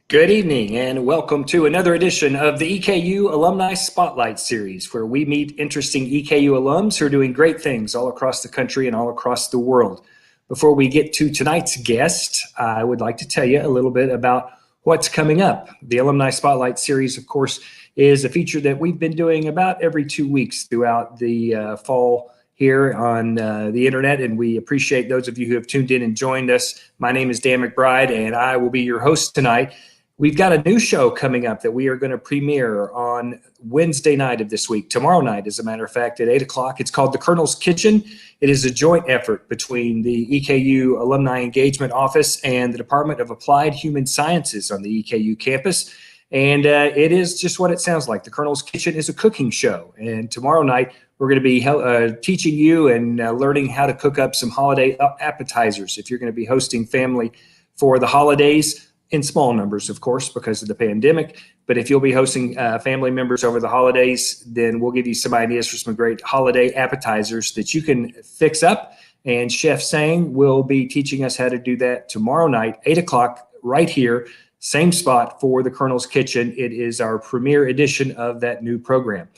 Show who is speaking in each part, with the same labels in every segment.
Speaker 1: Good evening and welcome to another edition of the EKU Alumni Spotlight Series, where we meet interesting EKU alums who are doing great things all across the country and all across the world. Before we get to tonight's guest, I would like to tell you a little bit about what's coming up. The Alumni Spotlight Series, of course, is a feature that we've been doing about every 2 weeks throughout the fall here on the internet, and we appreciate those of you who have tuned in and joined us. My name is Dan McBride, and I will be your host tonight. We've got a new show coming up that we are going to premiere on Wednesday night of this week, tomorrow night, as a matter of fact, at 8 o'clock. It's called The Colonel's Kitchen. It is a joint effort between the EKU Alumni Engagement Office and the Department of Applied Human Sciences on the EKU campus. And it is just what it sounds like. The Colonel's Kitchen is a cooking show. And tomorrow night, we're going to be teaching you and learning how to cook up some holiday appetizers if you're going to be hosting family for the holidays. In small numbers, of course, because of the pandemic. But if you'll be hosting family members over the holidays, then we'll give you some ideas for some great holiday appetizers that you can fix up. And Chef Sang will be teaching us how to do that tomorrow night, 8 o'clock, right here, same spot for the Colonel's Kitchen. It is our premiere edition of that new program.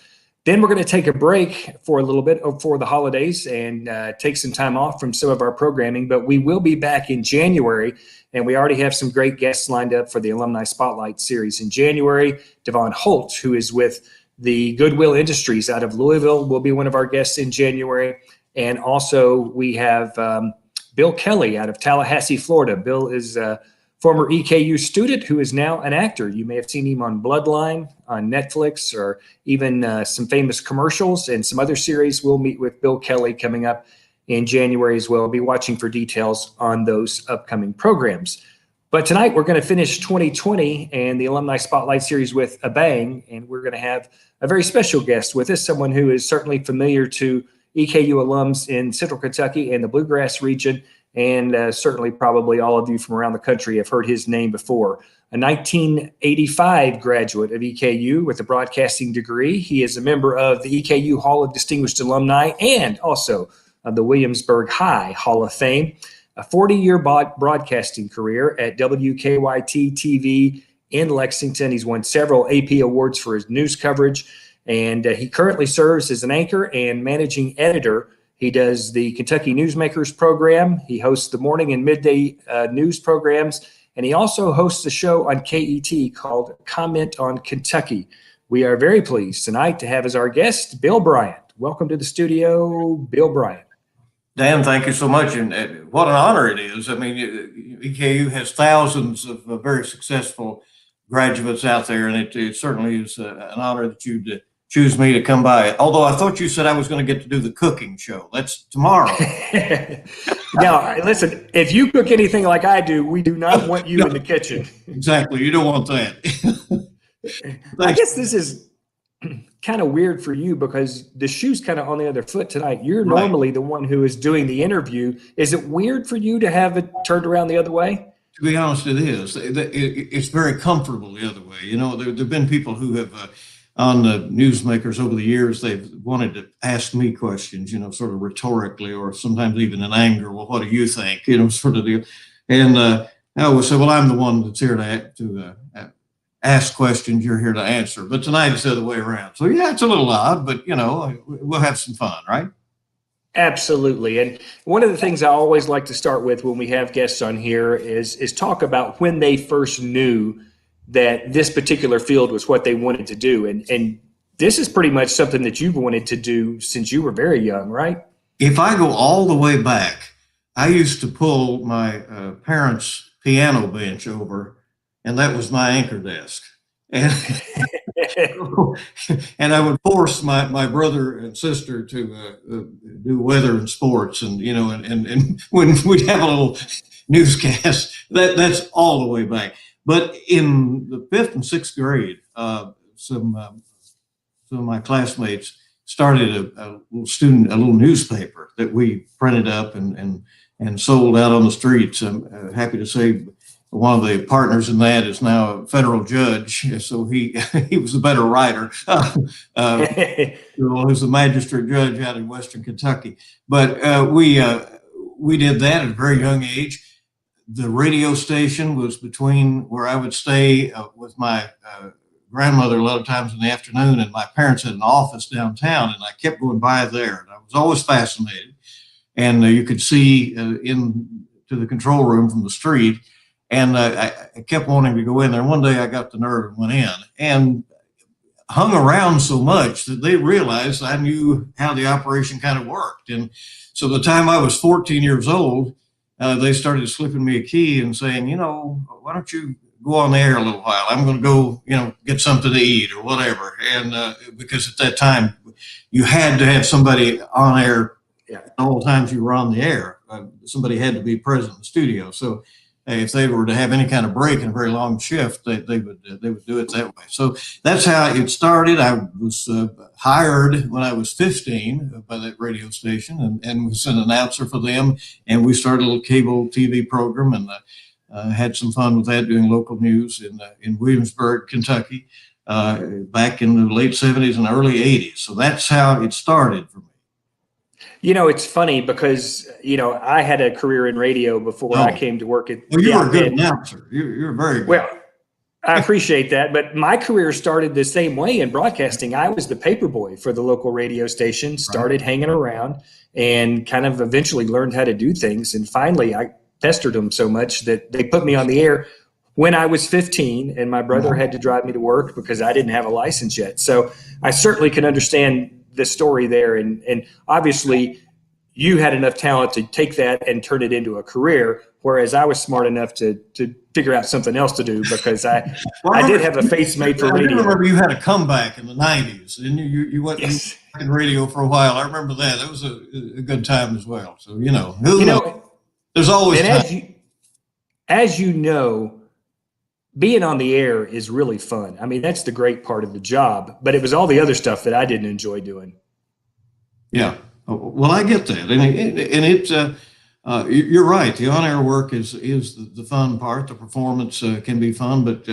Speaker 1: Then we're going to take a break for a little bit for the holidays and take some time off from some of our programming, but we will be back in January, and we already have some great guests lined up for the Alumni Spotlight Series in January. Devon Holt, who is with the Goodwill Industries out of Louisville, will be one of our guests in January. And also we have Bill Kelly out of Tallahassee, Florida. Bill is former EKU student who is now an actor. You may have seen him on Bloodline on Netflix or even some famous commercials and some other series. We'll meet with Bill Kelly coming up in January as well. Be watching for details on those upcoming programs. But tonight we're going to finish 2020 and the Alumni Spotlight Series with a bang, and we're going to have a very special guest with us, someone who is certainly familiar to EKU alums in Central Kentucky and the Bluegrass region. And certainly probably all of you from around the country have heard his name before. A 1985 graduate of EKU with a broadcasting degree. He is a member of the EKU Hall of Distinguished Alumni and also of the Williamsburg High Hall of Fame. A 40-year broadcasting career at WKYT TV in Lexington. He's won several AP awards for his news coverage, and he currently serves as an anchor and managing editor. He does the Kentucky Newsmakers program. He hosts the morning and midday news programs, and he also hosts a show on KET called Comment on Kentucky. We are very pleased tonight to have as our guest Bill Bryant. Welcome to the studio, Bill Bryant.
Speaker 2: Dan, thank you so much, and what an honor it is. I mean, EKU has thousands of very successful graduates out there, and it certainly is an honor that you'd choose me to come by. Although I thought you said I was going to get to do the cooking show. That's tomorrow.
Speaker 1: Now, listen, if you cook anything like I do, we do not want you in the kitchen.
Speaker 2: Exactly. You don't want that.
Speaker 1: I guess this is kind of weird for you because the shoe's kind of on the other foot tonight. You're normally the one who is doing the interview. Is it weird for you to have it turned around the other way?
Speaker 2: To be honest, it is. It's very comfortable the other way. You know, there've been people who have, on the newsmakers over the years, they've wanted to ask me questions, you know, sort of rhetorically or sometimes even in anger. Well, what do you think? You know, sort of deal. And I always say, well, I'm the one that's here to ask questions. You're here to answer. But tonight it's the other way around. So yeah, it's a little odd, but you know, we'll have some fun, right?
Speaker 1: Absolutely. And one of the things I always like to start with when we have guests on here is talk about when they first knew that this particular field was what they wanted to do. And this is pretty much something that you've wanted to do since you were very young, right?
Speaker 2: If I go all the way back, I used to pull my parents' piano bench over, and that was my anchor desk. And and I would force my brother and sister to do weather and sports, and you know, and when we'd have a little newscast, that's all the way back. But in the fifth and sixth grade, some of my classmates started a little newspaper that we printed up and sold out on the streets. I'm happy to say one of the partners in that is now a federal judge, so he he was a better writer. Who's a magistrate judge out in Western Kentucky. But we did that at a very young age. The radio station was between where I would stay with my grandmother a lot of times in the afternoon, and my parents had an office downtown, and I kept going by there, and I was always fascinated. And you could see into the control room from the street. And I kept wanting to go in there. One day I got the nerve and went in and hung around so much that they realized I knew how the operation kind of worked. And so the time I was 14 years old, they started slipping me a key and saying, you know, why don't you go on the air a little while? I'm going to go, you know, get something to eat or whatever. And because at that time you had to have somebody on air. Yeah. All the times you were on the air, somebody had to be present in the studio. So if they were to have any kind of break in a very long shift, they would do it that way. So that's how it started. I was hired when I was 15 by that radio station and was an announcer for them. And we started a little cable TV program and had some fun with that, doing local news in Williamsburg, Kentucky, back in the late 70s and early 80s. So that's how it started for me.
Speaker 1: You know, it's funny because, you know, I had a career in radio before I came to work at.
Speaker 2: Well, you were a good announcer. You're very good.
Speaker 1: Well, I appreciate that. But my career started the same way in broadcasting. I was the paper boy for the local radio station, started hanging around and kind of eventually learned how to do things. And finally, I pestered them so much that they put me on the air when I was 15 and my brother had to drive me to work because I didn't have a license yet. So I certainly can understand the story there. And obviously you had enough talent to take that and turn it into a career, whereas I was smart enough to figure out something else to do because I did have a face made for radio.
Speaker 2: I remember you had a comeback in the 90s and you went in radio for a while. I remember that. That was a good time as well. So, you know, there's always time.
Speaker 1: As you know, being on the air is really fun. I mean, that's the great part of the job, but it was all the other stuff that I didn't enjoy doing.
Speaker 2: Yeah. Well, I get that. And you're right. The on-air work is the fun part. The performance can be fun, but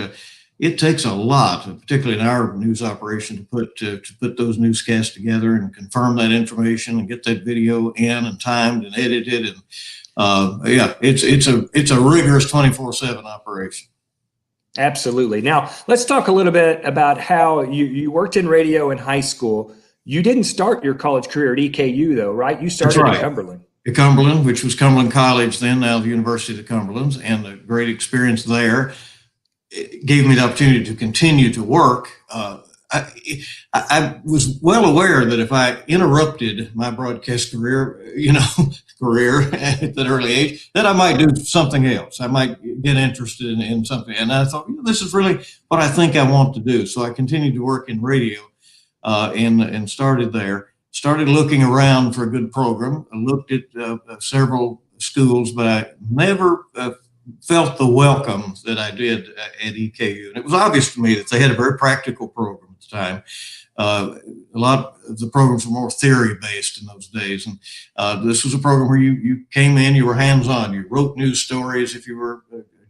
Speaker 2: it takes a lot, particularly in our news operation, to put those newscasts together and confirm that information and get that video in and timed and edited. And it's a rigorous 24/7 operation.
Speaker 1: Absolutely. Now, let's talk a little bit about how you worked in radio in high school. You didn't start your college career at EKU, though, right? You started at Cumberland.
Speaker 2: At Cumberland, which was Cumberland College then, now the University of the Cumberlands, and a great experience there. It gave me the opportunity to continue to work. I was well aware that if I interrupted my broadcast career, at that early age, that I might do something else. I might get interested in something. And I thought, this is really what I think I want to do. So I continued to work in radio and started there. Started looking around for a good program. I looked at several schools, but I never felt the welcome that I did at EKU. And it was obvious to me that they had a very practical program at the time. A lot of the programs were more theory-based in those days. And this was a program where you came in, you were hands-on. You wrote news stories if you were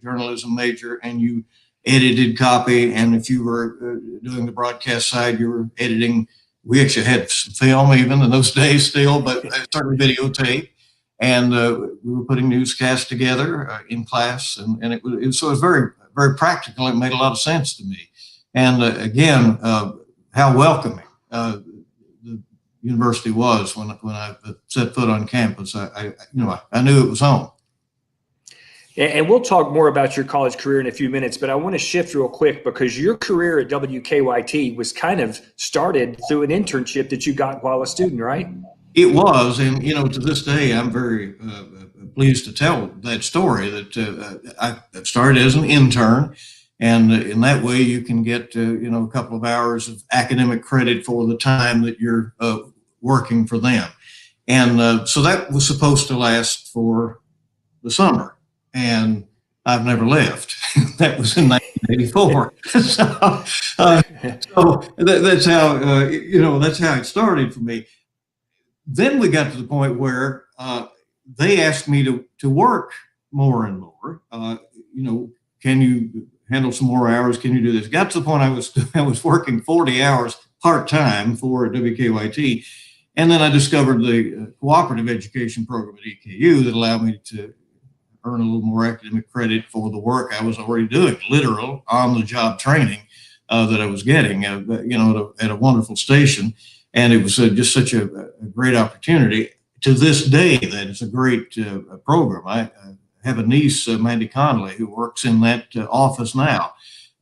Speaker 2: journalism major and you edited copy, and if you were doing the broadcast side, you were editing. We actually had film even in those days still, but certainly videotape. And we were putting newscasts together in class, and so it was very, very practical. It made a lot of sense to me. And again, how welcoming the university was when I set foot on campus. I knew it was home.
Speaker 1: And we'll talk more about your college career in a few minutes, but I want to shift real quick because your career at WKYT was kind of started through an internship that you got while a student, right?
Speaker 2: It was, and to this day, I'm very pleased to tell that story. That I started as an intern, and in that way, you can get a couple of hours of academic credit for the time that you're working for them, and so that was supposed to last for the summer. And I've never left. That was in 1984. So that's how that's how it started for me. Then we got to the point where they asked me to work more and more. Can you handle some more hours? Can you do this? Got to the point I was working 40 hours part time for WKYT, and then I discovered the cooperative education program at EKU that allowed me to earn a little more academic credit for the work I was already doing, literal on-the-job training that I was getting, at a wonderful station. And it was just such a great opportunity. To this day, that is a great program. I have a niece, Mandy Conley, who works in that office now,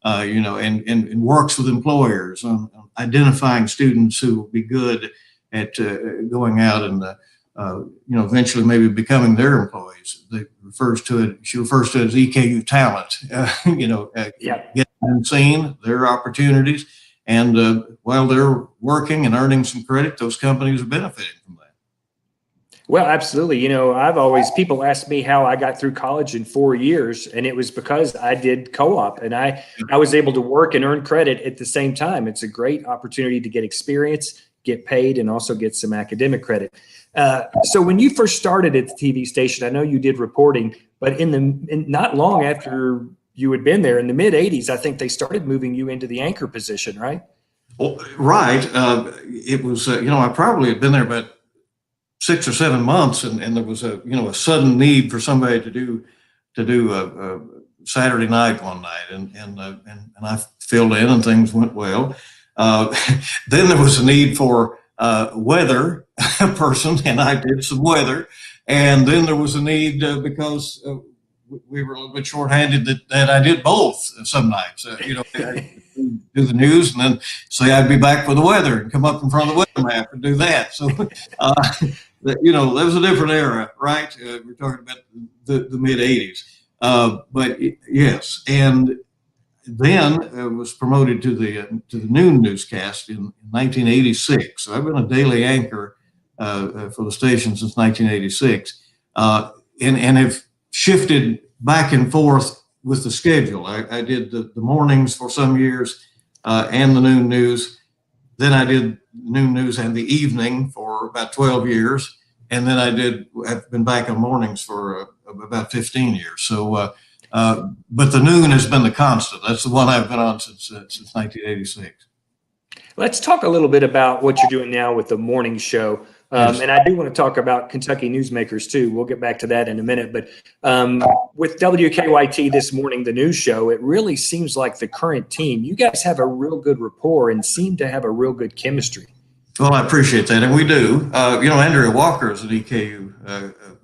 Speaker 2: and works with employers on identifying students who will be good at going out and eventually maybe becoming their employees. She refers to it as EKU talent, getting them seen, their opportunities. And while they're working and earning some credit, those companies are benefiting from that.
Speaker 1: Well, absolutely. People ask me how I got through college in 4 years, and it was because I did co-op and I was able to work and earn credit at the same time. It's a great opportunity to get experience, get paid, and also get some academic credit. So when you first started at the TV station, I know you did reporting, but not long after you had been there in the mid 80s, I think they started moving you into the anchor position, right?
Speaker 2: Well, right. It was, I probably had been there about 6 or 7 months, and there was a sudden need for somebody to do a Saturday night one night, and I filled in and things went well. Then there was a need for weather person, and I did some weather. And then there was a need because we were a little bit shorthanded that I did both some nights. I do the news and then say I'd be back for the weather and come up in front of the weather map and do that. So, that was a different era, right? We're talking about the mid 80s. But yes, and then was promoted to the noon newscast in 1986. So I've been a daily anchor for the station since 1986, and have shifted back and forth with the schedule. I did the mornings for some years and the noon news. Then I did noon news and the evening for about 12 years. And then I've been back on mornings for about 15 years. So, but the noon has been the constant. That's the one I've been on since 1986.
Speaker 1: Let's talk a little bit about what you're doing now with the morning show.
Speaker 2: Yes.
Speaker 1: And I do want to talk about Kentucky Newsmakers too. We'll get back to that in a minute. But with WKYT this morning, the news show, it really seems like the current team, you guys have a real good rapport and seem to have a real good chemistry.
Speaker 2: Well, I appreciate that. And we do. Andrea Walker is an EKU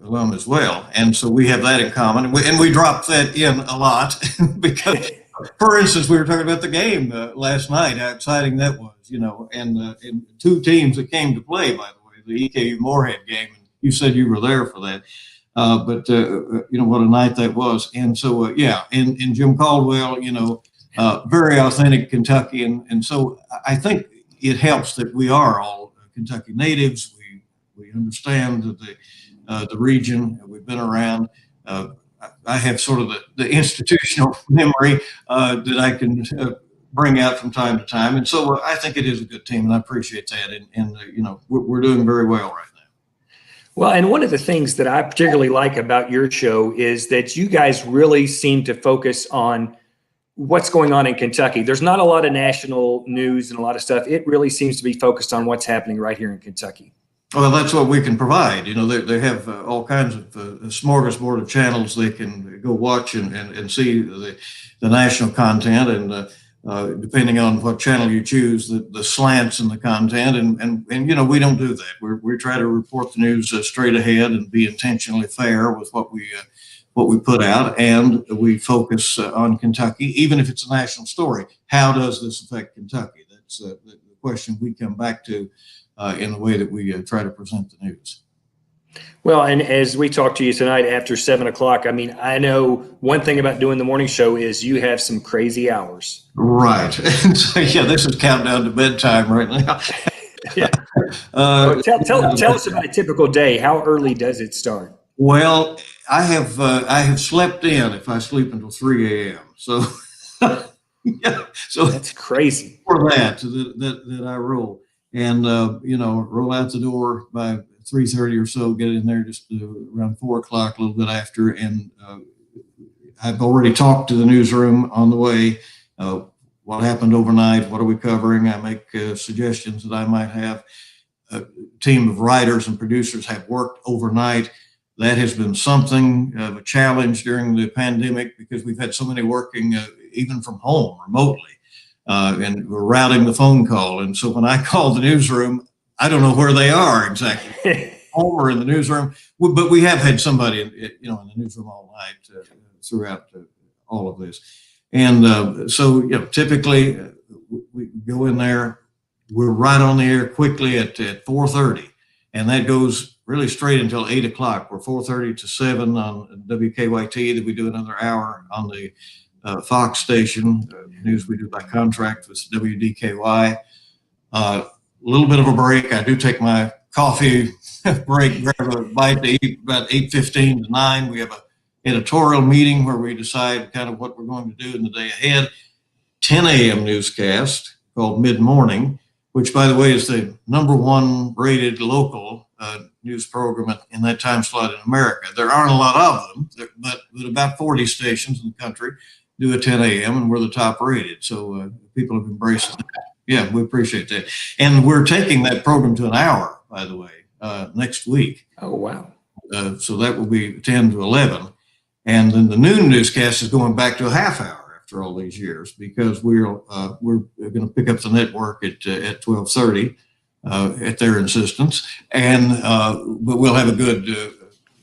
Speaker 2: alum as well. And so we have that in common. And we drop that in a lot because, for instance, we were talking about the game last night, how exciting that was, and two teams that came to play, by the way, the EKU Moorhead game. And you said you were there for that. But what a night that was. And so, and Jim Caldwell, very authentic Kentuckian. And so I think it helps that we are all Kentucky natives. We understand the region. We've been around. I have sort of the institutional memory that I can bring out from time to time. And so I think it is a good team, and I appreciate that. And we're doing very well right now.
Speaker 1: Well, and one of the things that I particularly like about your show is that you guys really seem to focus on what's going on in Kentucky. There's not a lot of national news and a lot of stuff. It really seems to be focused on what's happening right here in Kentucky.
Speaker 2: Well, that's what we can provide. You know, they have all kinds of smorgasbord of channels they can go watch and see the national content, and depending on what channel you choose, the slants in the content. And you know, we don't do that. We try to report the news straight ahead and be intentionally fair with what we put out, and we focus on Kentucky, even if it's a national story. How does this affect Kentucky? That's the question we come back to in the way that we try to present the news.
Speaker 1: Well, and as we talk to you tonight after 7 o'clock, I mean, I know one thing about doing the morning show is you have some crazy hours.
Speaker 2: Right. And so, yeah, this is countdown to bedtime right now.
Speaker 1: Yeah. Tell us about a typical day. How early does it start?
Speaker 2: Well, I have slept in if I sleep until 3 a.m. So, yeah, so
Speaker 1: that's crazy.
Speaker 2: For that I roll, and you know, roll out the door by 3:30 or so, get in there just around 4 o'clock, a little bit after, and I've already talked to the newsroom on the way. What happened overnight? What are we covering? I make suggestions that I might have. A team of writers and producers have worked overnight. That has been something of a challenge during the pandemic because we've had so many working even from home remotely, and we're routing the phone call. And so when I call the newsroom, I don't know where they are exactly, home or in the newsroom. But we have had somebody, in the newsroom all night throughout all of this. And so, you know, typically we go in there. We're right on the air quickly at 4:30, and that goes really straight until 8 o'clock. We're 4:30 to 7 on WKYT. That we do another hour on the Fox station, news we do by contract with WDKY. A little bit of a break. I do take my coffee break, grab a bite to eat about 8:15 to 9. We have a editorial meeting where we decide kind of what we're going to do in the day ahead. 10 a.m. newscast called Mid Morning, which, by the way, is the #1 rated local news program in that time slot in America. There aren't a lot of them, but about 40 stations in the country do a 10 a.m. and we're the top rated. So people have embraced that. Yeah, we appreciate that. And we're taking that program to an hour, by the way, next week.
Speaker 1: Oh, wow.
Speaker 2: So that will be 10 to 11. And then the noon newscast is going back to a half hour after all these years because we're going to pick up the network at 12:30 at their insistence, and but we'll have a good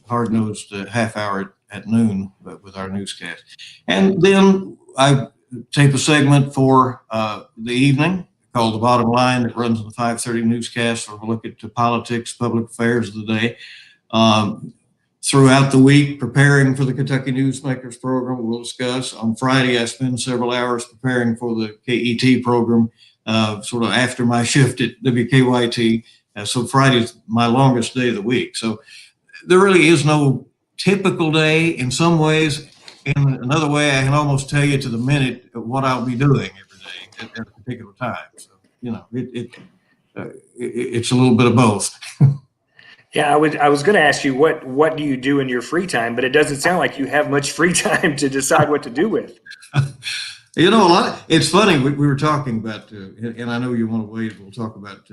Speaker 2: hard-nosed half hour at noon with our newscast, and then I tape a segment for the evening called The Bottom Line that runs in the 5:30 newscast, where we look at politics, public affairs of the day. Throughout the week, preparing for the Kentucky Newsmakers program, we'll discuss. On Friday, I spend several hours preparing for the KET program, sort of after my shift at WKYT. So Friday is my longest day of the week. So there really is no typical day. In some ways, in another way, I can almost tell you to the minute what I'll be doing every day at a particular time. So, you know, it's a little bit of both.
Speaker 1: Yeah, I was going to ask you what do you do in your free time, but it doesn't sound like you have much free time to decide what to do with.
Speaker 2: You know, it's funny. We were talking about, and I know you want to wait. We'll talk about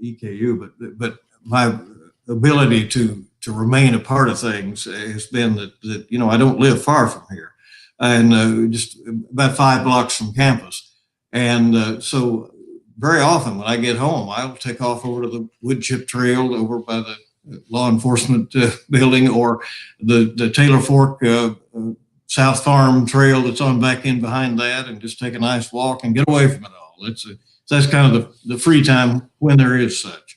Speaker 2: EKU, but my ability to remain a part of things has been that you know, I don't live far from here, and just about 5 blocks from campus, and so very often when I get home, I'll take off over to the wood chip trail over by the law enforcement building, or the Taylor Fork South Farm trail that's on back in behind that, and just take a nice walk and get away from it all. That's kind of the free time when there is such.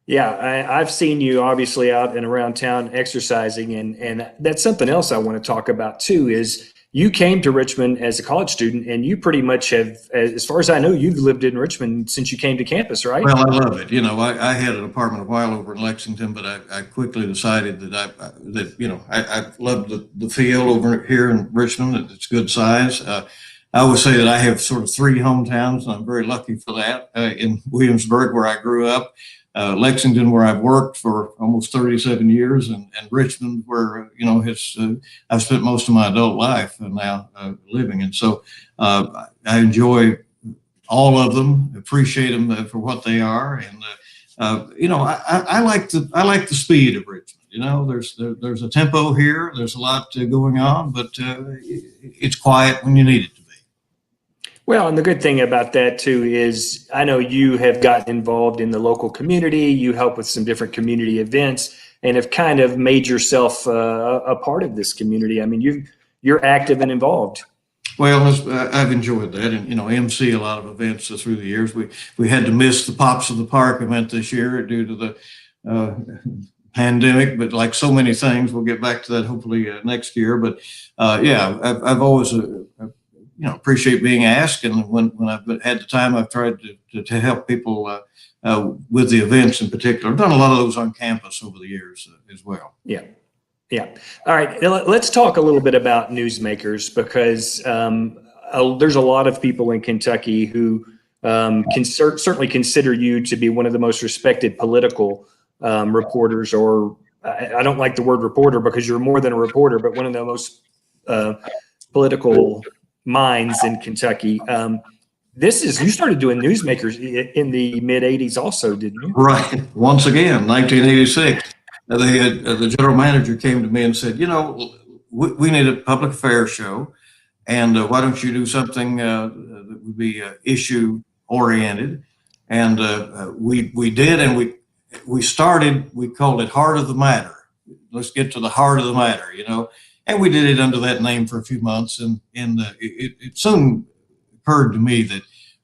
Speaker 1: Yeah, I've seen you obviously out and around town exercising, and that's something else I want to talk about too, is you came to Richmond as a college student, and you pretty much have, as far as I know, you've lived in Richmond since you came to campus, right?
Speaker 2: Well, I love it. You know, I had an apartment a while over in Lexington, but I quickly decided that I loved the feel over here in Richmond. That it's good size. I always say that I have sort of 3 hometowns, and I'm very lucky for that. In Williamsburg, where I grew up, Lexington, where I've worked for almost 37 years, and Richmond, where I've spent most of my adult life now living. And so I enjoy all of them, appreciate them for what they are, and I like the speed of Richmond. There's a tempo here. There's a lot going on, but it's quiet when you need it to be.
Speaker 1: Well, and the good thing about that too is I know you have gotten involved in the local community. You help with some different community events and have kind of made yourself a part of this community. I mean, you're active and involved.
Speaker 2: Well, I've enjoyed that, and MC a lot of events through the years. We had to miss the Pops of the Park event this year due to the pandemic, but like so many things, we'll get back to that hopefully next year. But yeah, I've always appreciate being asked, and when I've had the time, I've tried to help people with the events in particular. I've done a lot of those on campus over the years as well.
Speaker 1: Yeah. Yeah. All right. Let's talk a little bit about newsmakers, because there's a lot of people in Kentucky who can certainly consider you to be one of the most respected political reporters, or I don't like the word reporter because you're more than a reporter, but one of the most political minds in Kentucky. You started doing newsmakers in the mid 80s also, didn't you?
Speaker 2: Right. Once again, 1986. The general manager came to me and said, we need a public affairs show, and why don't you do something that would be issue oriented? And we did, and we started. We called it Heart of the Matter. Let's get to the heart of the matter, And we did it under that name for a few months, and it soon occurred to me that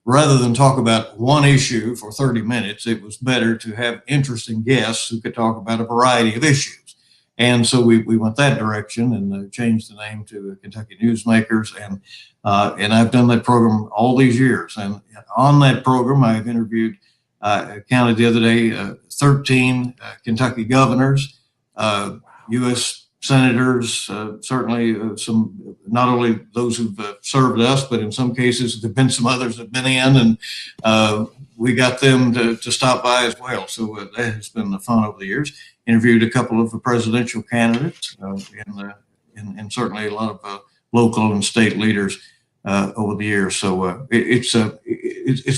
Speaker 2: rather than talk about one issue for 30 minutes, it was better to have interesting guests who could talk about a variety of issues. And so we went that direction and changed the name to Kentucky Newsmakers. And I've done that program all these years. And on that program, I've interviewed, I counted the other day, 13 Kentucky governors, U.S. senators, certainly some, not only those who've served us, but in some cases there've been some others that have been in, and we got them to stop by as well. So that has been fun over the years. Interviewed a couple of the presidential candidates, and certainly a lot of local and state leaders over the years. So it's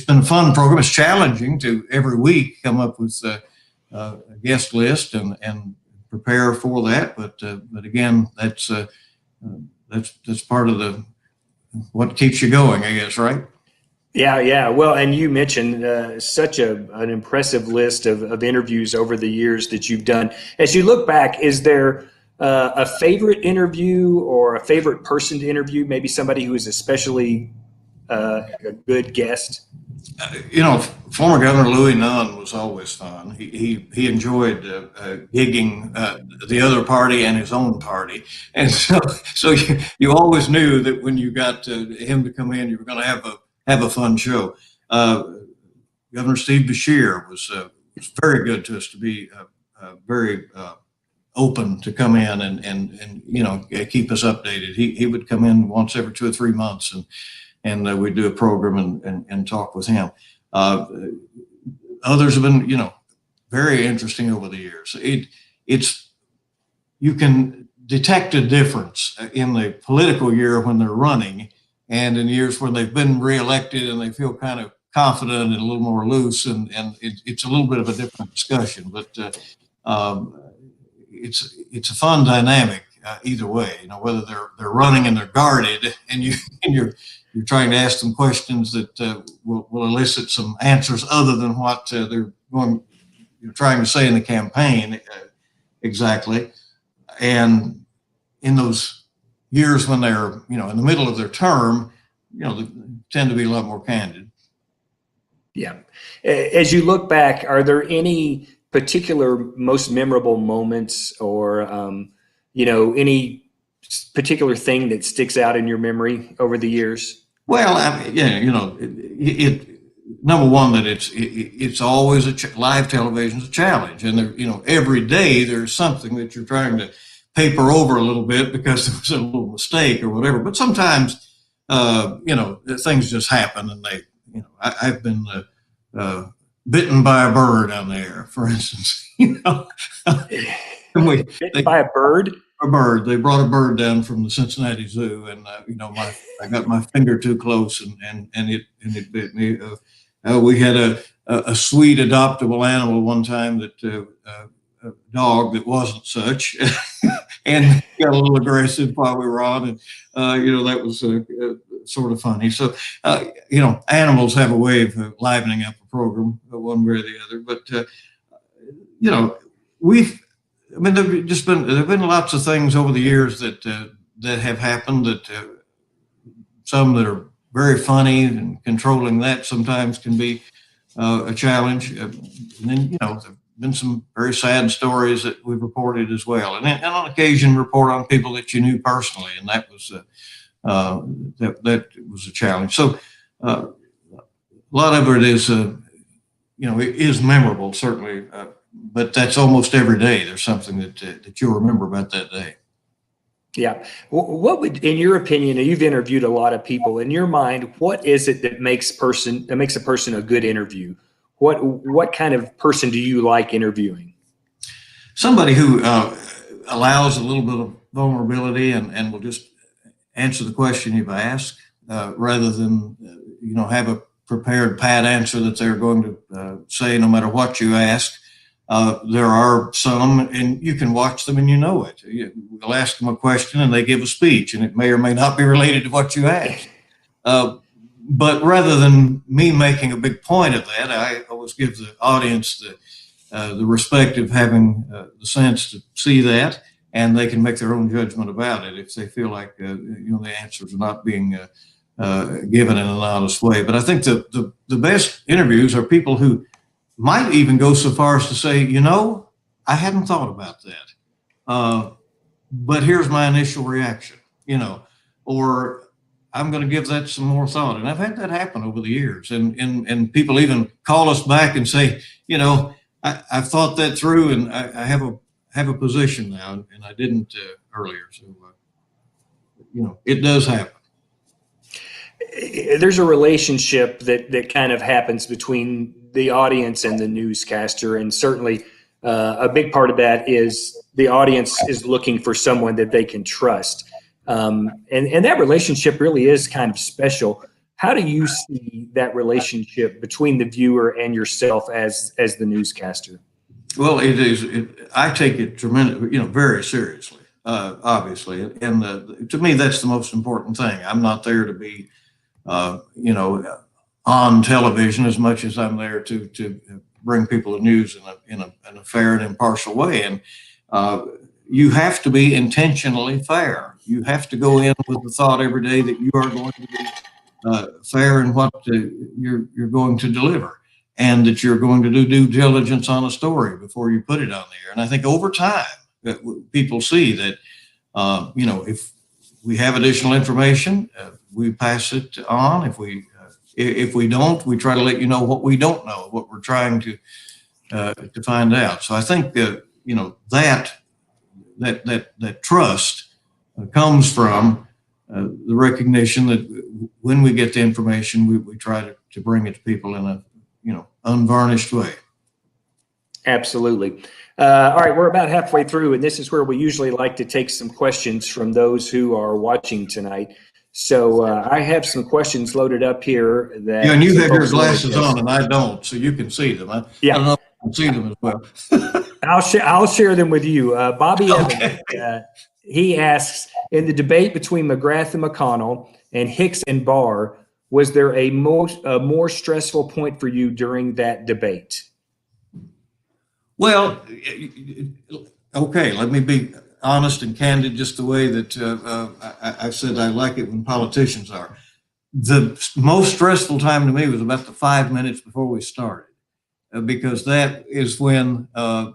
Speaker 2: been a fun program. It's challenging to every week come up with a guest list and prepare for that, but again, that's part of what keeps you going, I guess, right?
Speaker 1: Yeah. Well, and you mentioned such an impressive list of interviews over the years that you've done. As you look back, is there a favorite interview or a favorite person to interview? Maybe somebody who is especially a good guest.
Speaker 2: Former Governor Louis Nunn was always fun. He enjoyed gigging the other party and his own party, and so you always knew that when you got him to come in, you were going to have a fun show. Governor Steve Beshear was very good to us, to be very open to come in and keep us updated. He would come in once every 2 or 3 months and we'd do a program and talk with him. Others have been, very interesting over the years. You can detect a difference in the political year when they're running and in years when they've been reelected and they feel kind of confident and a little more loose, and it's a little bit of a different discussion, but it's a fun dynamic either way. Whether they're running and they're guarded, and you're trying to ask them questions that will elicit some answers other than what they're trying to say in the campaign exactly. And in those years when they're in the middle of their term, they tend to be a lot more candid.
Speaker 1: Yeah. As you look back, are there any particular most memorable moments or any particular thing that sticks out in your memory over the years?
Speaker 2: Well, I mean, number one, that it's always live television is a challenge, and every day there's something that you're trying to paper over a little bit because there was a little mistake or whatever. But sometimes, things just happen, and I've been bitten by a bird on the air, for instance.
Speaker 1: Bitten by a bird?
Speaker 2: A bird. They brought a bird down from the Cincinnati Zoo, and I got my finger too close, and it bit me. We had a sweet adoptable animal one time that a dog that wasn't such, and got a little aggressive while we were on, and that was sort of funny. So animals have a way of livening up a program one way or the other. But we've I mean, there've been lots of things over the years that have happened. That some that are very funny, and controlling that sometimes can be a challenge. And then there've been some very sad stories that we've reported as well, and on occasion report on people that you knew personally, and that was that was a challenge. So a lot of it is it is memorable, certainly. But that's almost every day. There's something that you'll remember about that day.
Speaker 1: Yeah. What would, in your opinion, you've interviewed a lot of people. In your mind, what is it that makes a person a good interview? What kind of person do you like interviewing?
Speaker 2: Somebody who allows a little bit of vulnerability and will just answer the question you've asked, rather than have a prepared pat answer that they're going to say no matter what you ask. There are some, and you can watch them and it. We'll ask them a question and they give a speech, and it may or may not be related to what you asked. But rather than me making a big point of that, I always give the audience the respect of having the sense to see that, and they can make their own judgment about it if they feel like the answers are not being given in an honest way. But I think the best interviews are people who might even go so far as to say, I hadn't thought about that, but here's my initial reaction, or I'm going to give that some more thought. And I've had that happen over the years, and people even call us back and say, I've thought that through, and I have a position now, and I didn't earlier. So, it does happen.
Speaker 1: There's a relationship that kind of happens between the audience and the newscaster, and certainly a big part of that is the audience is looking for someone that they can trust, and that relationship really is kind of special. How do you see that relationship between the viewer and yourself as the newscaster?
Speaker 2: Well, it is. I take it very seriously, obviously, and to me that's the most important thing. I'm not there to be on television as much as I'm there to bring people the news in a fair and impartial way. And you have to be intentionally fair. You have to go in with the thought every day that you are going to be fair in what you're going to deliver, and that you're going to do due diligence on a story before you put it on the air. And I think over time people see that if we have additional information, we pass it on. If we don't, we try to let you know what we don't know, what we're trying to find out. So I think that trust comes from the recognition that when we get the information, we try to bring it to people in a unvarnished way.
Speaker 1: Absolutely. All right, we're about halfway through, and this is where we usually like to take some questions from those who are watching tonight. So I have some questions loaded up here.
Speaker 2: And you have your glasses on, and I don't, so you can see them. I don't know if I can see them as well.
Speaker 1: I'll share them with you. Bobby
Speaker 2: Okay.
Speaker 1: Evans, he asks, in the debate between McGrath and McConnell and Hicks and Barr, was there a more stressful point for you during that debate?
Speaker 2: Well, okay, let me be honest and candid, just the way that I said I like it when politicians are. The most stressful time to me was about the 5 minutes before we started, because that is when, and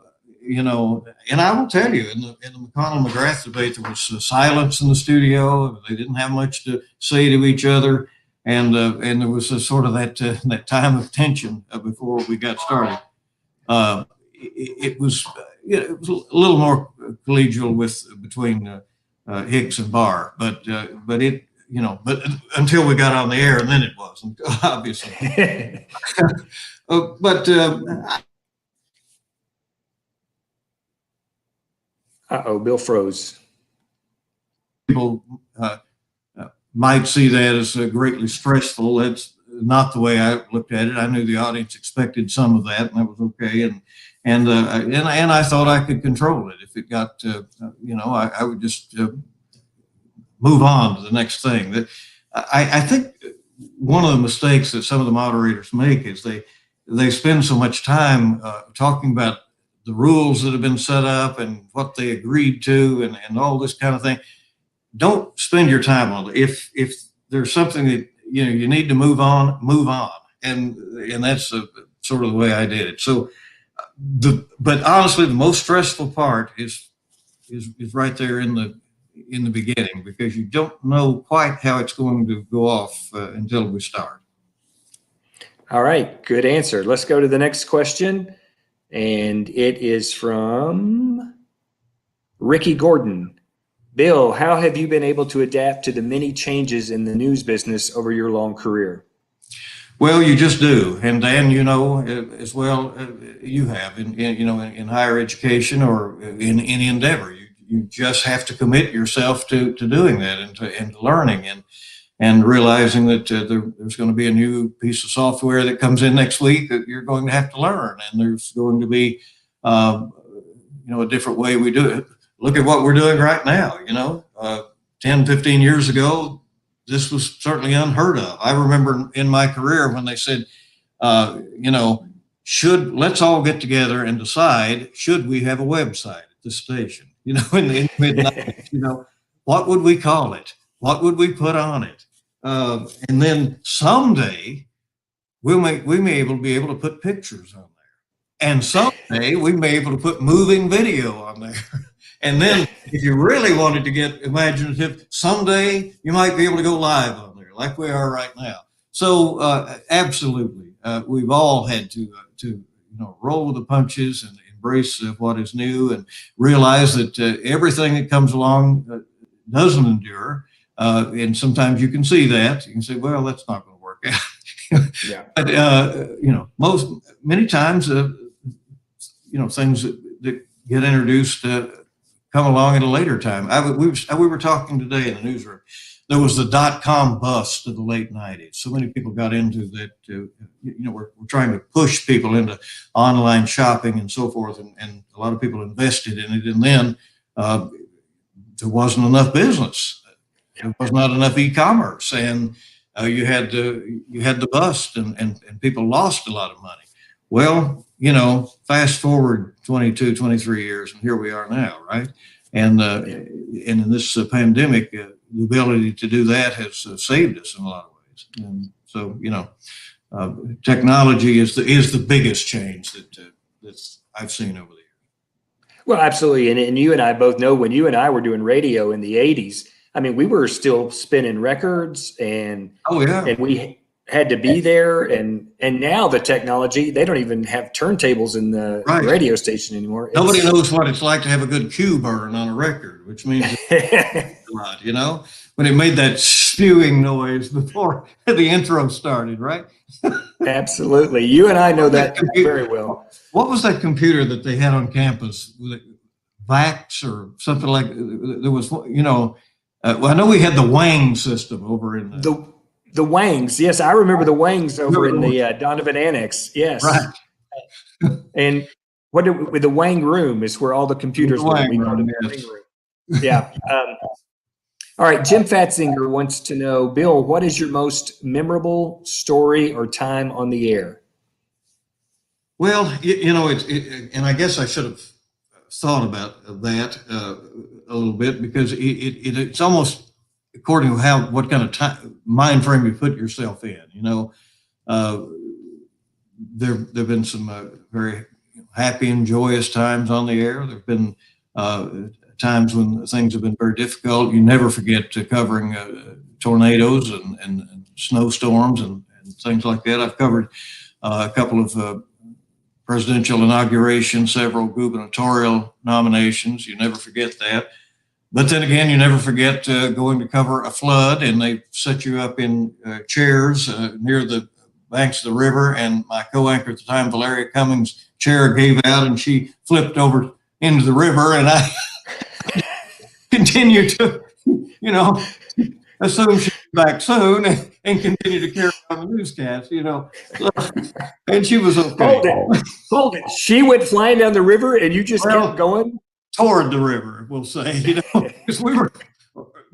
Speaker 2: I will tell you, in the McConnell-McGrath debate, there was silence in the studio. They didn't have much to say to each other, and there was a sort of that time of tension before we got started. It was a little more collegial between Hicks and Barr, but until we got on the air, and then it wasn't, obviously. But
Speaker 1: Uh-oh, Bill froze.
Speaker 2: people might see that as greatly stressful. That's not the way I looked at it. I knew the audience expected some of that, and that was okay. And I thought I could control it. If it got, I would just move on to the next thing. I think one of the mistakes that some of the moderators make is they spend so much time talking about the rules that have been set up and what they agreed to and all this kind of thing. Don't spend your time on it. If there's something that you need to move on, and that's sort of the way I did it. So, but honestly, the most stressful part is right there in the beginning, because you don't know quite how it's going to go off until we start.
Speaker 1: All right, good answer. Let's go to the next question, and it is from Ricky Gordon. Bill, how have you been able to adapt to the many changes in the news business over your long career?
Speaker 2: Well, you just do, and Dan, as well, you have in higher education or in any endeavor. You just have to commit yourself to doing that and to learning and realizing that there's going to be a new piece of software that comes in next week that you're going to have to learn, and there's going to be a different way we do it. Look at what we're doing right now. 10, 15 years ago, this was certainly unheard of. I remember in my career when they said, let's all get together and decide, should we have a website at the station? In the mid-90s, what would we call it? What would we put on it? And then someday we may be able to put pictures on there. And someday we may be able to put moving video on there. And then if you really wanted to get imaginative, someday you might be able to go live on there like we are right now. So absolutely, we've all had to roll with the punches and embrace what is new and realize that everything that comes along doesn't endure. And sometimes you can see that. You can say, well, that's not going to work out.
Speaker 1: Yeah.
Speaker 2: But, many times, things that get introduced come along at a later time. We were talking today in the newsroom. There was the .com bust of the late 90s. So many people got into that. We're trying to push people into online shopping and so forth, and a lot of people invested in it. And then there wasn't enough business. There was not enough e-commerce, and you had the bust, and people lost a lot of money. Well, fast forward 22, 23 years, and here we are now, right? And in this pandemic, the ability to do that has saved us in a lot of ways. And so, technology is the biggest change that I've seen over the years.
Speaker 1: Well, absolutely. And you and I both know when you and I were doing radio in the 80s, I mean, we were still spinning records and we had to be there. And now the technology, they don't even have turntables in the radio station anymore.
Speaker 2: Nobody knows what it's like to have a good cue burn on a record, which means a lot, when it made that spewing noise before the intro started, right?
Speaker 1: Absolutely. You and I know that very well.
Speaker 2: What was that computer that they had on campus? Was it VAX or something like that? There was, I know we had the Wang system over in
Speaker 1: the Wangs. Yes, I remember the Wangs over in the Donovan Annex. Yes.
Speaker 2: Right.
Speaker 1: And with the Wang room is where all the computers were. Yeah. All right. Jim Fatzinger wants to know, Bill, what is your most memorable story or time on the air?
Speaker 2: Well, and I guess I should have thought about that a little bit, because it's almost according to what kind of mind frame you put yourself in. There've been some very happy and joyous times on the air. There've been times when things have been very difficult. You never forget covering tornadoes and snowstorms and things like that. I've covered a couple of presidential inaugurations, several gubernatorial nominations. You never forget that. But then again, you never forget going to cover a flood, and they set you up in chairs near the banks of the river, and my co-anchor at the time, Valeria Cummings' chair gave out, and she flipped over into the river, and I continued to, assume she'd be back soon and continue to carry on the newscast, and she was okay.
Speaker 1: Hold it. She went flying down the river, and you just kept going?
Speaker 2: Toward the river, we'll say,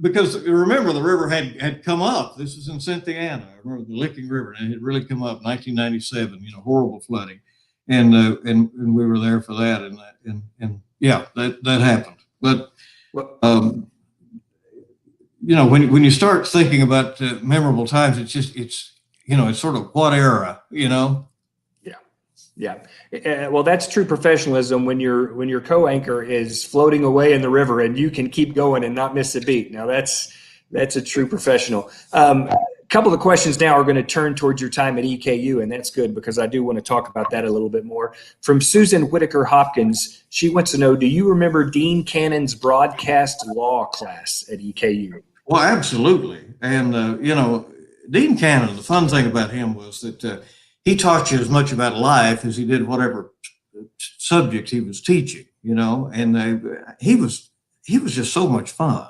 Speaker 2: because remember, the river had come up. This was in Cynthiana. I remember the Licking River, and it had really come up 1997, horrible flooding. And we were there for that. And yeah, that happened. But, when you start thinking about memorable times, it's sort of what era,
Speaker 1: Yeah. Well, that's true professionalism when your co-anchor is floating away in the river and you can keep going and not miss a beat. Now that's a true professional. A couple of questions now are going to turn towards your time at EKU, and that's good because I do want to talk about that a little bit more. From Susan Whitaker Hopkins, she wants to know, do you remember Dean Cannon's broadcast law class at EKU?
Speaker 2: Well, absolutely. And, Dean Cannon, the fun thing about him was that he taught you as much about life as he did whatever subject he was teaching, and he was just so much fun.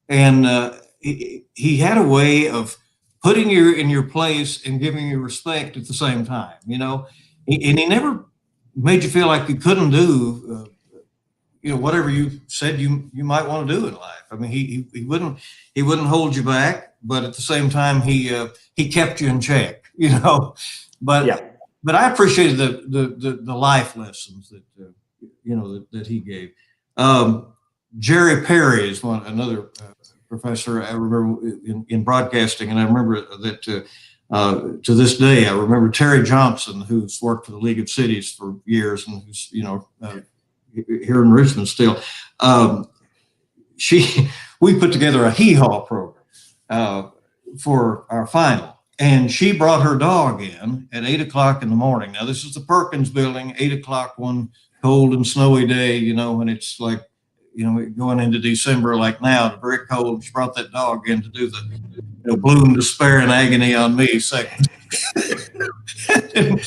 Speaker 2: And he had a way of putting you in your place and giving you respect at the same time, and he never made you feel like you couldn't do, whatever you said you might want to do in life. I mean, he wouldn't hold you back, but at the same time, he kept you in check, But I appreciated the life lessons that he gave. Jerry Perry is another professor I remember in broadcasting, and I remember that to this day I remember Terry Johnson, who's worked for the League of Cities for years and who's here in Richmond still. We put together a hee-haw program for our final. And she brought her dog in at 8 o'clock in the morning. Now, this is the Perkins building, 8 o'clock one cold and snowy day, when it's like, going into December like now, very cold. She brought that dog in to do the Bloom, Despair, and Agony on Me segment.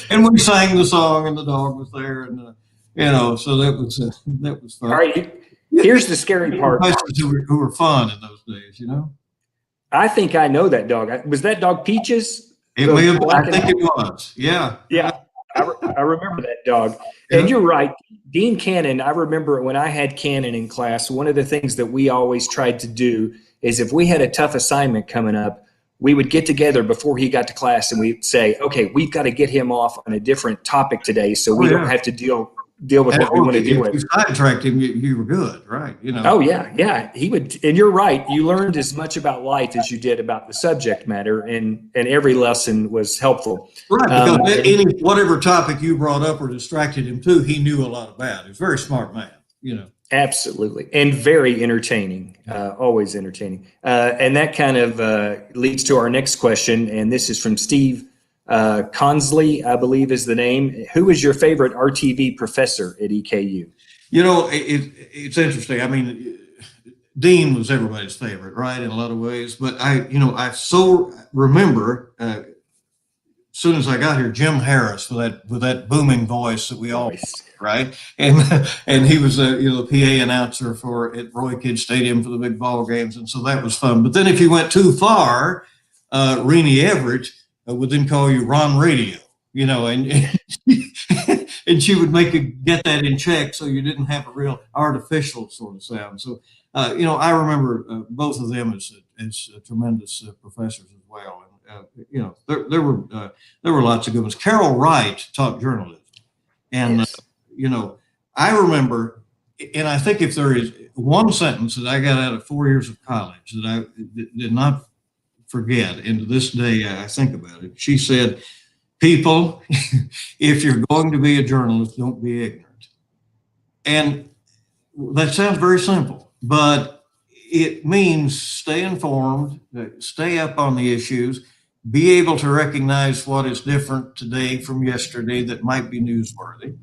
Speaker 2: and we sang the song, and the dog was there. And, so that was fun.
Speaker 1: All right, here's the scary part.
Speaker 2: Who were fun in those days,
Speaker 1: I think I know that dog. Was that dog Peaches?
Speaker 2: I think it was. Yeah.
Speaker 1: Yeah. I remember that dog. Yeah. And you're right. Dean Cannon, I remember when I had Cannon in class, one of the things that we always tried to do is if we had a tough assignment coming up, we would get together before he got to class and we'd say, okay, we've got to get him off on a different topic today so we don't have to deal with what we want to deal with.
Speaker 2: If you sidetracked him, you were good, right?
Speaker 1: Oh yeah. He would, and you're right. You learned as much about life as you did about the subject matter, and every lesson was helpful.
Speaker 2: Right, because whatever topic you brought up or distracted him to, he knew a lot about. He was a very smart man,
Speaker 1: Absolutely, and very entertaining, always entertaining. And that kind of leads to our next question, and this is from Steve Consley, I believe is the name. Who is your favorite RTV professor at EKU?
Speaker 2: It's interesting. I mean, Dean was everybody's favorite, right, in a lot of ways. But I so remember as soon as I got here, Jim Harris with that booming voice that we all right, and he was the PA announcer at Roy Kidd Stadium for the big ball games, and so that was fun. But then if you went too far, Renee Everett would then call you Ron Radio, and and she would make you get that in check so you didn't have a real artificial sort of sound. So, I remember both of them as tremendous professors as well. And, there were lots of good ones. Carol Wright taught journalism. And, I remember, and I think if there is one sentence that I got out of 4 years of college that I did not forget, and to this day I think about it. She said, people, if you're going to be a journalist, don't be ignorant. And that sounds very simple, but it means stay informed, stay up on the issues, be able to recognize what is different today from yesterday that might be newsworthy.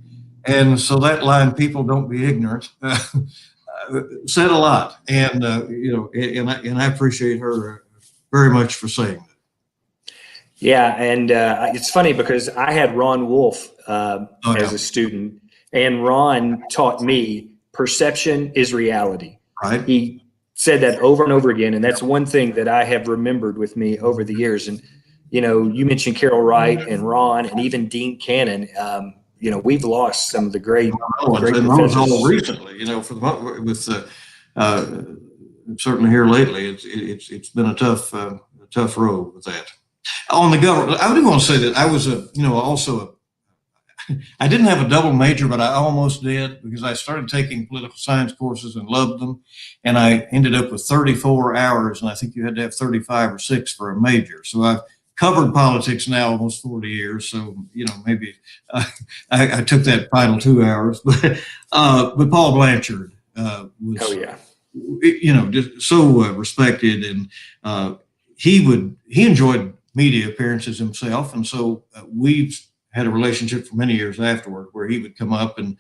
Speaker 2: And so that line, people don't be ignorant, said a lot. And, and I appreciate her very much for saying that.
Speaker 1: Yeah, and it's funny because I had Ron Wolf
Speaker 2: Oh
Speaker 1: as
Speaker 2: yeah,
Speaker 1: a student, and Ron taught me perception is reality.
Speaker 2: right.
Speaker 1: He said that over and over again, and that's one thing that I have remembered with me over the years. And you mentioned Carol Wright and Ron, and even Dean Cannon. We've lost some of the great
Speaker 2: And those all
Speaker 1: professors.
Speaker 2: recently, for the with uh, certainly here lately, it's been a tough road with that. On the government, I do want to say that I was I didn't have a double major, but I almost did because I started taking political science courses and loved them. And I ended up with 34 hours, and I think you had to have 35 or 6 for a major. So I've covered politics now almost 40 years. So, maybe I took that final 2 hours. But Paul Blanchard
Speaker 1: Oh
Speaker 2: was,
Speaker 1: yeah.
Speaker 2: just so respected. And he enjoyed media appearances himself. And so we've had a relationship for many years afterward where he would come up and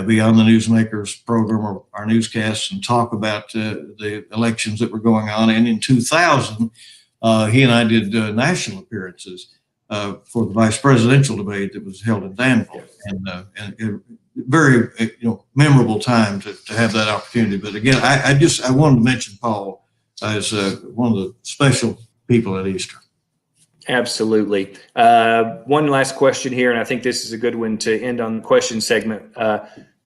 Speaker 2: be on the Newsmakers program or our newscasts and talk about the elections that were going on. And in 2000, he and I did national appearances for the vice presidential debate that was held in Danville. And a very memorable time to have that opportunity. But again, I wanted to mention Paul as one of the special people at Eastern.
Speaker 1: Absolutely. One last question here, and I think this is a good one to end on the question segment.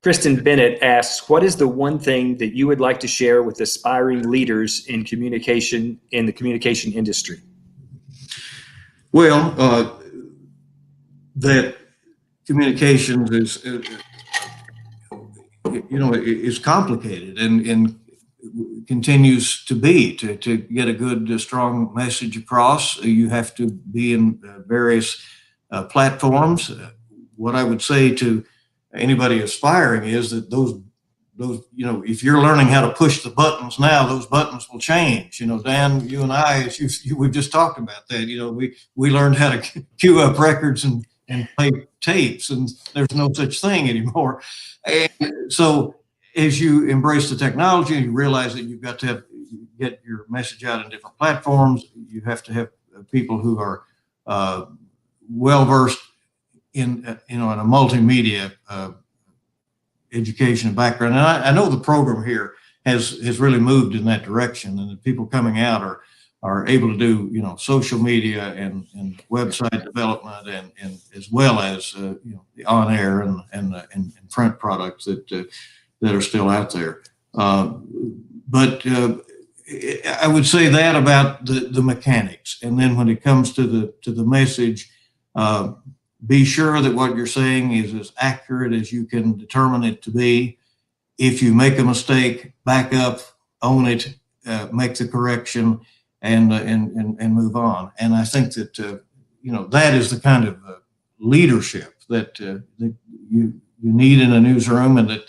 Speaker 1: Kristen Bennett asks, what is the one thing that you would like to share with aspiring leaders in the communication industry?
Speaker 2: Well, that communications is complicated and continues to be. To get a good, strong message across, you have to be in various platforms. What I would say to anybody aspiring is that those if you're learning how to push the buttons now, those buttons will change. Dan, you and I, as we've just talked about that. We learned how to queue up records and play tapes, and there's no such thing anymore. And so as you embrace the technology and you realize that you've got to get your message out in different platforms, you have to have people who are well versed in a multimedia education and background. And I know the program here has really moved in that direction, and the people coming out are able to do social media and website development and as well as the on air and print products that are still out there. But I would say that about the mechanics. And then when it comes to the message, be sure that what you're saying is as accurate as you can determine it to be. If you make a mistake, back up, own it, make the correction, and move on. And I think that that is the kind of leadership that you need in a newsroom, and that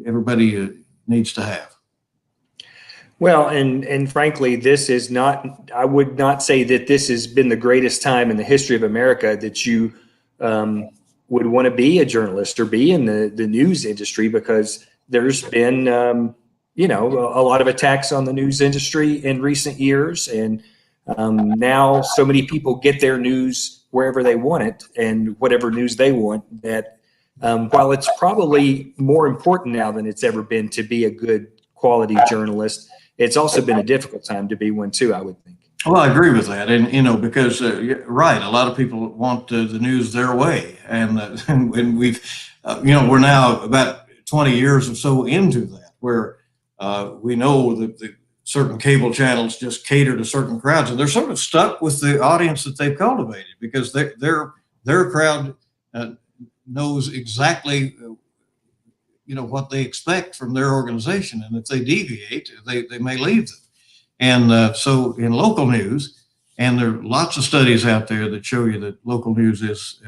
Speaker 2: everybody needs to have.
Speaker 1: Well, and frankly, this is not, I would not say that this has been the greatest time in the history of America that you would want to be a journalist or be in the news industry, because there's been, a lot of attacks on the news industry in recent years. And now so many people get their news wherever they want it and whatever news they want, that while it's probably more important now than it's ever been to be a good quality journalist, it's also been a difficult time to be one too, I would think.
Speaker 2: Well, I agree with that. And, because, right, a lot of people want the news their way. And we've, we're now about 20 years or so into that, where we know that the certain cable channels just cater to certain crowds, and they're sort of stuck with the audience that they've cultivated, because their crowd knows exactly what they expect from their organization, and if they deviate, they may leave them. And so in local news, and there are lots of studies out there that show you that local news is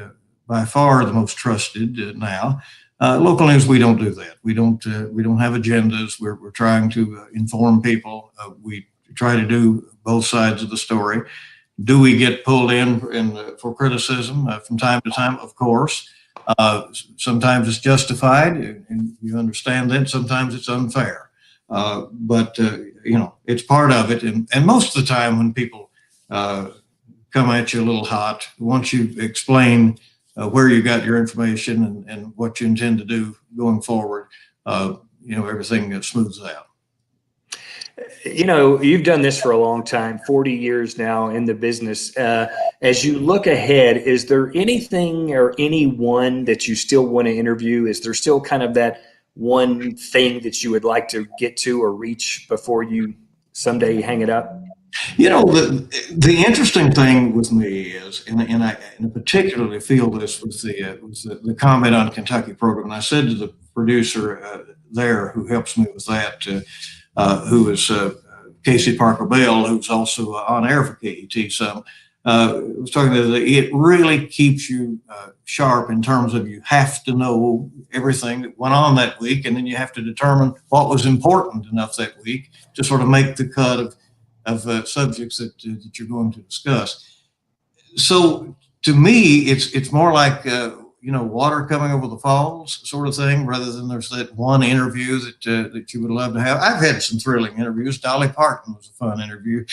Speaker 2: by far the most trusted now. Local news, we don't do that. We don't have agendas. We're trying to inform people. We try to do both sides of the story. Do we get pulled in for criticism from time to time? Of course. Sometimes it's justified, and you understand that. Sometimes it's unfair, but it's part of it. And most of the time, when people come come at you a little hot. Once you explain where you got your information and what you intend to do going forward, everything smooths out.
Speaker 1: You've done this for a long time, 40 years now in the business. As you look ahead, is there anything or anyone that you still want to interview? Is there still kind of that one thing that you would like to get to or reach before you someday hang it up?
Speaker 2: The interesting thing with me is, and I particularly feel this was the comment on Kentucky program. And I said to the producer there who helps me with that, who is Casey Parker Bell, who's also on air for KET. So was talking to it really keeps you sharp in terms of you have to know everything that went on that week, and then you have to determine what was important enough that week to sort of make the cut of subjects that you're going to discuss. So to me, it's more like water coming over the falls sort of thing, rather than there's that one interview that you would love to have. I've had some thrilling interviews. Dolly Parton was a fun interview,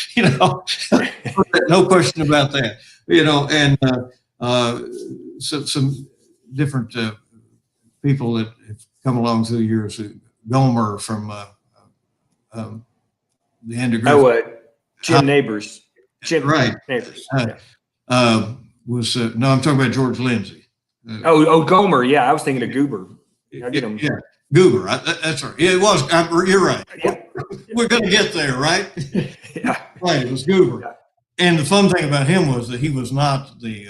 Speaker 2: no question about that. And so some different people that have come along through the years. Gomer from the Andy Griffith.
Speaker 1: Jim Neighbors. Jim
Speaker 2: Right.
Speaker 1: Neighbors.
Speaker 2: No, I'm talking about George Lindsay.
Speaker 1: Gomer. Yeah, I was thinking of Goober.
Speaker 2: Yeah, Goober. That's right. Yeah, it was. You're right.
Speaker 1: Yeah.
Speaker 2: We're going to get there, right?
Speaker 1: Yeah.
Speaker 2: Right. It was Goober. Yeah. And the fun thing about him was that he was not the,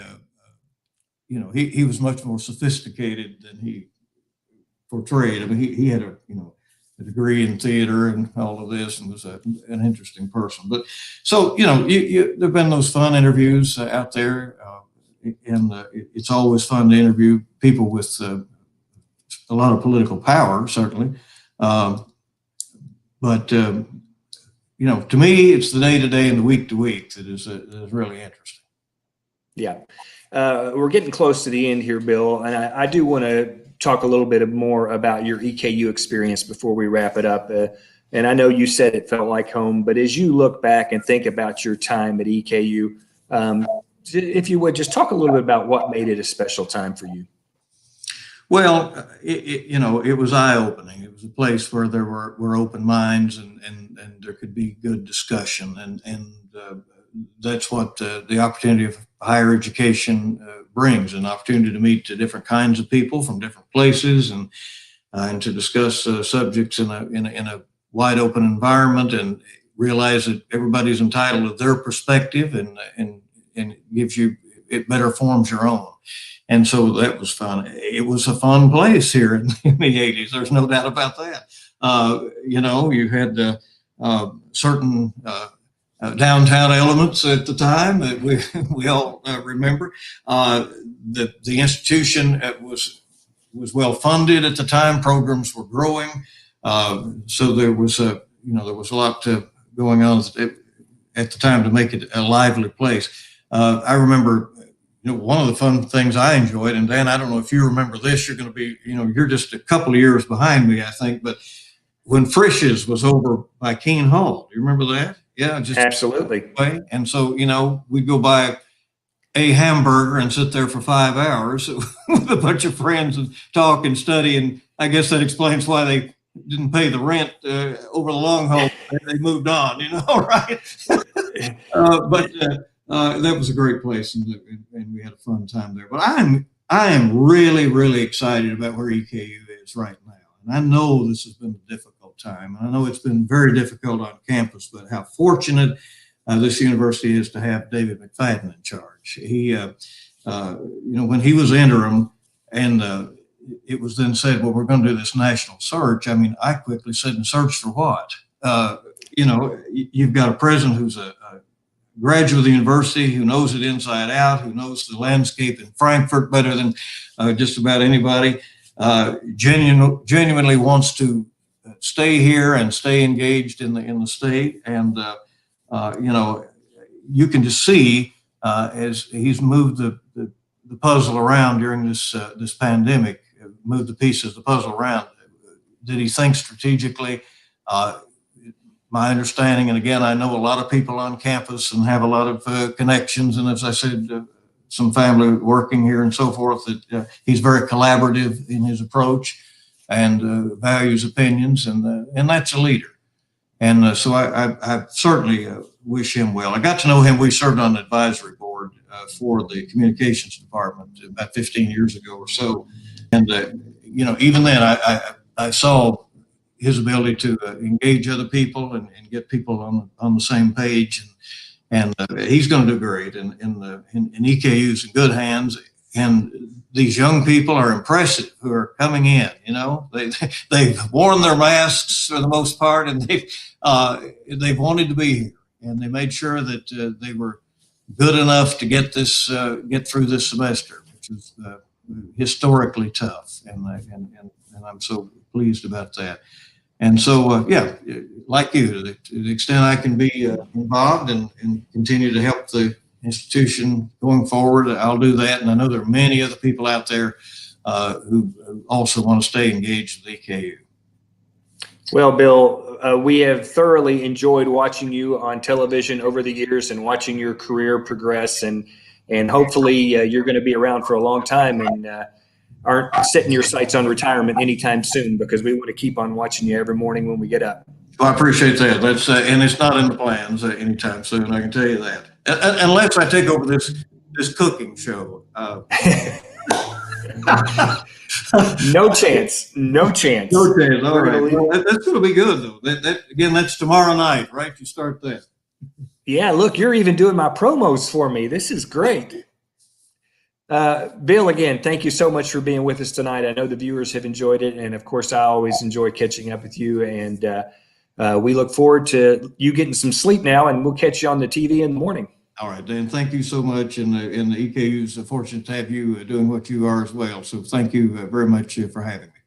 Speaker 2: he was much more sophisticated than he portrayed. I mean, he had a degree in theater and all of this, and was an interesting person. But so, there've been those fun interviews out there. And it's always fun to interview people with a lot of political power, certainly. But to me, it's the day to day and the week to week that is really interesting. Yeah.
Speaker 1: We're getting close to the end here, Bill, and I do want to talk a little bit more about your EKU experience before we wrap it up. And I know you said it felt like home, but as you look back and think about your time at EKU, if you would just talk a little bit about what made it a special time for you.
Speaker 2: Well, it was eye-opening. It was a place where there were open minds and there could be good discussion. And that's what the opportunity of higher education brings, an opportunity to meet different kinds of people from different places and to discuss subjects in a wide open environment and realize that everybody's entitled to their perspective and it gives you, it better forms your own. And so that was fun. It was a fun place here in the 80s. There's no doubt about that. You had certain downtown elements at the time that we all remember. The institution was well funded at the time. Programs were growing. So there was a lot going on at the time to make it a lively place. I remember, one of the fun things I enjoyed, and Dan, I don't know if you remember this, you're going to be, you're just a couple of years behind me, I think, but when Frisch's was over by Keene Hall, do you remember that? Yeah, just
Speaker 1: absolutely.
Speaker 2: And so, we'd go buy a hamburger and sit there for 5 hours with a bunch of friends and talk and study. And I guess that explains why they didn't pay the rent over the long haul. They moved on, right? But that was a great place, and we had a fun time there. But I am really, really excited about where EKU is right now. And I know this has been a difficult time. I know it's been very difficult on campus, but how fortunate this university is to have David McFadden in charge. He, when he was interim and it was then said, well, we're going to do this national search. I mean, I quickly said, and search for what? You've got a president who's a graduate of the university, who knows it inside out, who knows the landscape in Frankfurt better than just about anybody, genuinely wants to stay here and stay engaged in the state. And, you can just see as he's moved the puzzle around during this pandemic, moved the pieces of the puzzle around, that he thinks strategically. my understanding, and again, I know a lot of people on campus and have a lot of connections, and as I said, some family working here and so forth, that he's very collaborative in his approach and values opinions, and that's a leader. And so I certainly wish him well. I got to know him. We served on the advisory board for the communications department about 15 years ago or so. And, even then I saw his ability to engage other people and get people on the same page. And he's going to do great. And EKU's in good hands. And these young people are impressive who are coming in. They've worn their masks for the most part, and they've wanted to be here, and they made sure that they were good enough to get through this semester, which is historically tough, and I'm so pleased about that. And so, like you, to the extent I can be involved and continue to help the institution going forward, I'll do that. And I know there are many other people out there who also want to stay engaged with EKU.
Speaker 1: Well, Bill, we have thoroughly enjoyed watching you on television over the years and watching your career progress, and hopefully you're going to be around for a long time and aren't setting your sights on retirement anytime soon, because we want to keep on watching you every morning when we get up.
Speaker 2: Well, I appreciate that. That's and it's not in the plans anytime soon. I can tell you that, unless I take over this cooking show.
Speaker 1: No chance. No chance.
Speaker 2: No chance. All right. Well, that's going to be good, though. Again, that's tomorrow night, right? You start that.
Speaker 1: Yeah. Look, you're even doing my promos for me. This is great. Bill, again, thank you so much for being with us tonight. I know the viewers have enjoyed it, and of course, I always enjoy catching up with you. And we look forward to you getting some sleep now, and we'll catch you on the TV in the morning.
Speaker 2: All right, Dan, thank you so much. And the EKU is fortunate to have you doing what you are as well. So thank you very much for having me.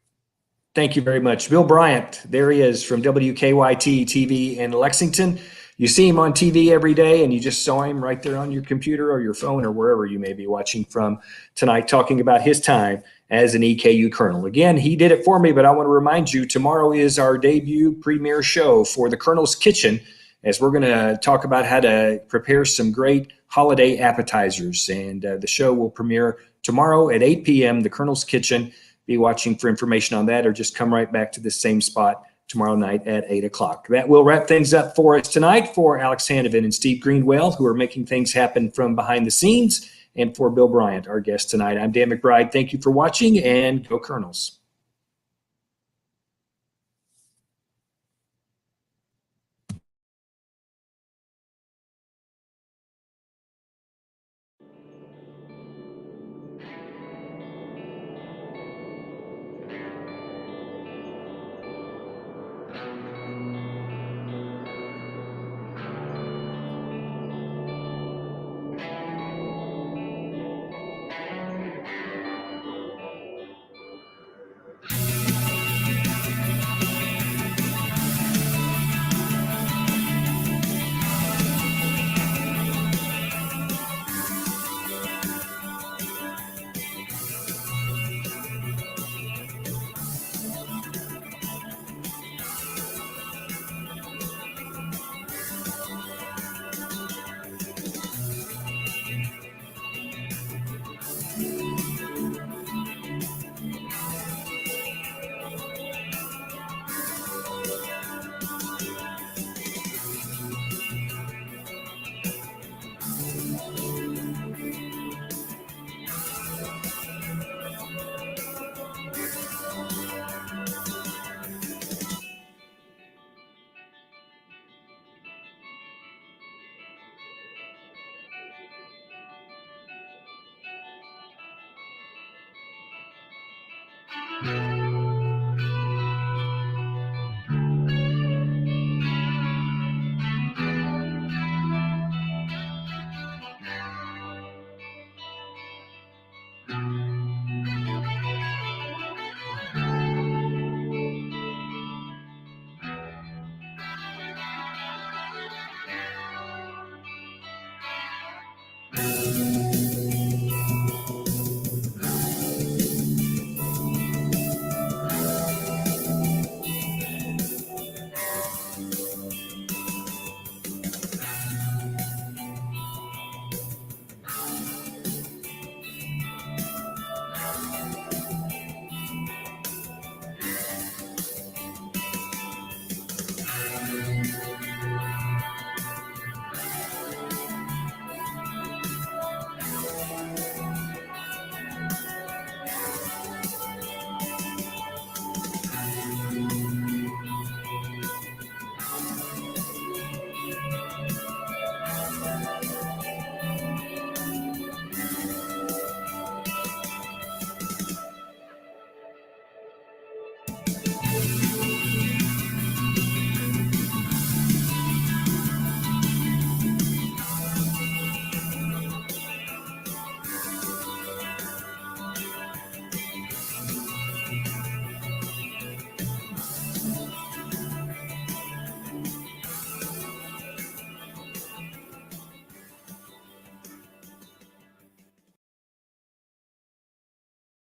Speaker 1: Thank you very much. Bill Bryant, there he is from WKYT TV in Lexington. You see him on TV every day, and you just saw him right there on your computer or your phone or wherever you may be watching from tonight, talking about his time as an EKU Colonel. Again, he did it for me, but I want to remind you, tomorrow is our debut premiere show for the Colonel's Kitchen, as we're going to talk about how to prepare some great holiday appetizers. And the show will premiere tomorrow at 8 p.m., the Colonel's Kitchen. Be watching for information on that, or just come right back to the same spot tomorrow night at 8 o'clock. That will wrap things up for us tonight. For Alex Hanovan and Steve Greenwell, who are making things happen from behind the scenes, and for Bill Bryant, our guest tonight, I'm Dan McBride. Thank you for watching, and go Colonels.